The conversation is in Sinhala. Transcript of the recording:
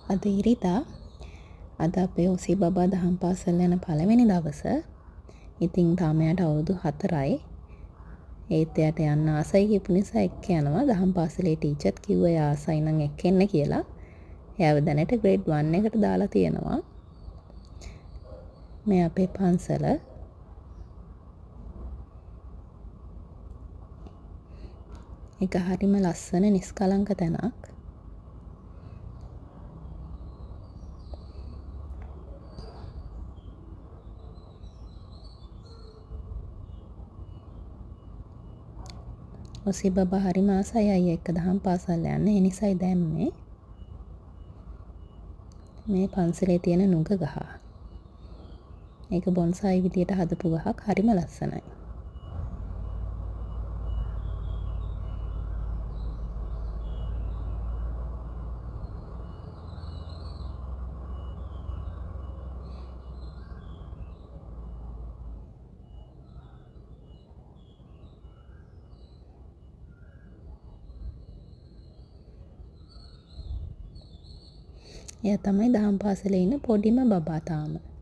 අද ඉරිදා අද අපේ ඔසී බබා දහම් පාසල් යන පළවෙනි දවස. ඉතින් තාම එයාට අවුරුදු 4යි. ඒත් එයාට යන්න ආසයි කියපු නිසා එක්ක යනවා. දහම් පාසලේ ටීචර්ත් කිව්වා එයා ආසයි නම් එක්ක එන්න කියලා. එයාව දැනට ග්‍රේඩ් 1 එකට දාලා තියෙනවා. මේ අපේ පන්සල. ඒක හරිම ලස්සන නිස්කලංක තැනක්. ඔසී බබා හරිම ආසයි අයියා එක්ක දහම් පාසල් යන්න. ඒ නිසායි දැම්මේ. මේ පන්සලේ තියෙන නුග ගහ. ඒක බොන්සායි විදියට හදපු ගහක්. හරිම ලස්සනයි. එයා තමයි දහම් පාසලේ ඉන්න පොඩිම බබා තාම.